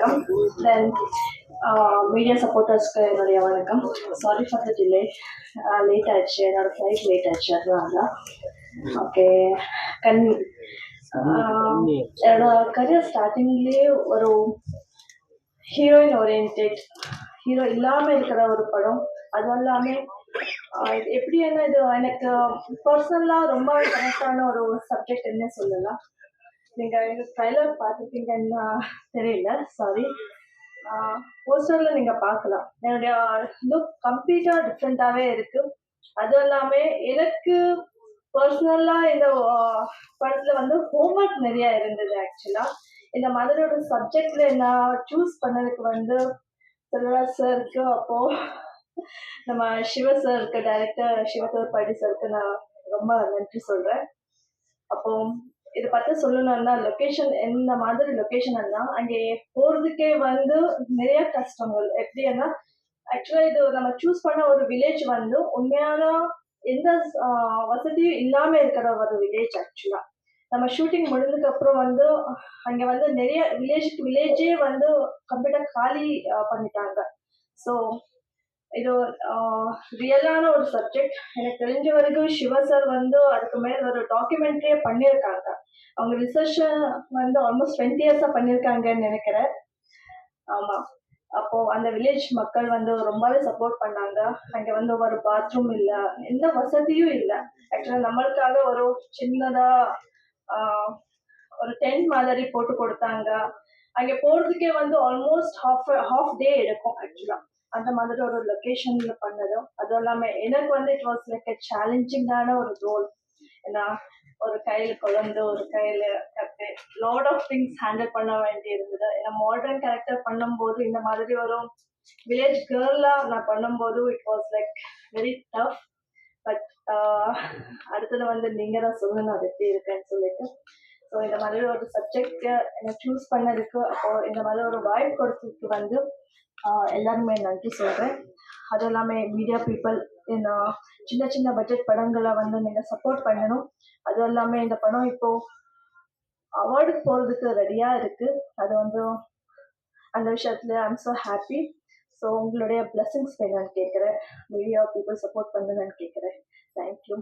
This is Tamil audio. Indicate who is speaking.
Speaker 1: வணக்கம். தென் மீடியா சப்போர்ட்டர்ஸ்க்கு என்னுடைய வணக்கம். Sorry for the delay. Late ஆயிடுச்சு, என்னோட ஃப்ளைட் லேட் ஆயிடுச்சு, அதனால தான். ஓகே. கண் என்னோட கரியர் ஸ்டார்டிங்லேயே ஒரு ஹீரோயின் ஓரியன்டெட், ஹீரோ இல்லாமல் இருக்கிற ஒரு படம். அதுவும் இல்லாமல் இது எப்படி என்ன, இது எனக்கு பர்சனலாக ரொம்ப கனெக்டான ஒரு சப்ஜெக்ட் என்ன சொல்லலாம். நீங்கள் எங்கள் ட்ரைலர் பார்த்துருக்கீங்கன்னா தெரியல, சாரி. போஸ்டரில் நீங்கள் பார்க்கலாம். என்னுடைய லுக் கம்ப்ளீட்டாக டிஃப்ரெண்ட்டாகவே இருக்குது. அதுவும் இல்லாமல் எனக்கு பர்சனலாக இந்த படத்தில் வந்து ஹோம்ஒர்க் நிறையா இருந்தது. ஆக்சுவலாக இந்த மாதிரியோட சப்ஜெக்டில் நான் சூஸ் பண்ணதுக்கு வந்து செல்வராஜ் சாருக்கு, அப்போது நம்ம சிவ சாருக்கு, டைரக்டர் சிவதோர்பாடி சாருக்கு நான் ரொம்ப நன்றி சொல்கிறேன். அப்போ இதை பற்றி சொல்லணும்னா, லொக்கேஷன் எந்த மாதிரி லொக்கேஷன்னா, அங்கே போகிறதுக்கே வந்து நிறைய கஷ்டங்கள். எப்படின்னா, ஆக்சுவலாக இது நம்ம சூஸ் பண்ண ஒரு வில்லேஜ் வந்து உண்மையான எந்த வசதியும் இல்லாமல் இருக்கிற ஒரு வில்லேஜ். ஆக்சுவலாக நம்ம ஷூட்டிங் முடிஞ்சதுக்கு அப்புறம் வந்து அங்கே வந்து நிறைய வில்லேஜே வந்து கம்ப்ளீட்டாக காலி பண்ணிட்டாங்க. ஸோ இது ரியலான ஒரு சப்ஜெக்ட். எனக்கு தெரிஞ்ச வரைக்கும் சிவா சார் வந்து அதுக்கு மேலே ஒரு டாக்குமெண்ட்ரியே பண்ணியிருக்காங்க. அவங்க ரிசர்ச் வந்து ஆல்மோஸ்ட் 20 இயர்ஸாக பண்ணியிருக்காங்கன்னு நினைக்கிறேன். ஆமாம். அப்போது அந்த வில்லேஜ் மக்கள் வந்து ரொம்பவே சப்போர்ட் பண்ணாங்க. அங்கே வந்து ஒரு பாத்ரூம் இல்லை, எந்த வசதியும் இல்லை. ஆக்சுவலாக நம்மளுக்காக ஒரு சின்னதாக ஒரு டென்ட் மாதிரி போட்டு கொடுத்தாங்க. அங்கே போகிறதுக்கே வந்து ஆல்மோஸ்ட் ஹாஃப் டே எடுக்கும். ஆக்சுவலாக அந்த மாதிரி ஒரு லொக்கேஷன்ல பண்ணதும், அதுவும் இல்லாமல் எனக்கு வந்து இட் வாஸ் லைக் எ சேலஞ்சிங்கான ஒரு ரோல். ஏன்னா ஒரு கையில் குழந்தை, ஒரு கையில் கட்டு, லாட் ஆஃப் திங்ஸ் ஹேண்டில் பண்ண வேண்டி இருந்தது. ஏன்னா மாடர்ன் கேரக்டர் பண்ணும்போது, இந்த மாதிரி ஒரு வில்லேஜ் கேர்லாக நான் பண்ணும்போது it was like very tough. But அடுத்தது வந்து நீங்கள் தான் சொல்லணும் அது எப்படி இருக்குன்னு சொல்லிட்டு. ஸோ இந்த மாதிரி ஒரு சப்ஜெக்ட் என்னை சூஸ் பண்ணதுக்கு, அப்போது இந்த மாதிரி ஒரு வாய்ப்பு கொடுத்ததுக்கு வந்து எல்லாருமே நன்றி சொல்கிறேன். அதுவும் இல்லாமல் மீடியா பீப்புள் இந்த சின்ன சின்ன பட்ஜெட் படங்களை வந்து நீங்கள் சப்போர்ட் பண்ணணும். அதுவும் இல்லாமல் இந்த படம் இப்போது அவார்டுக்கு போகிறதுக்கு ரெடியாக இருக்குது. அது வந்து அந்த விஷயத்தில் ஐம் ஸோ ஹாப்பி. ஸோ உங்களுடைய பிளெஸிங்ஸ் வேணும்னு கேட்குறேன். மீடியா பீப்புள் சப்போர்ட் பண்ணுங்கன்னு கேட்குறேன். தேங்க்யூ.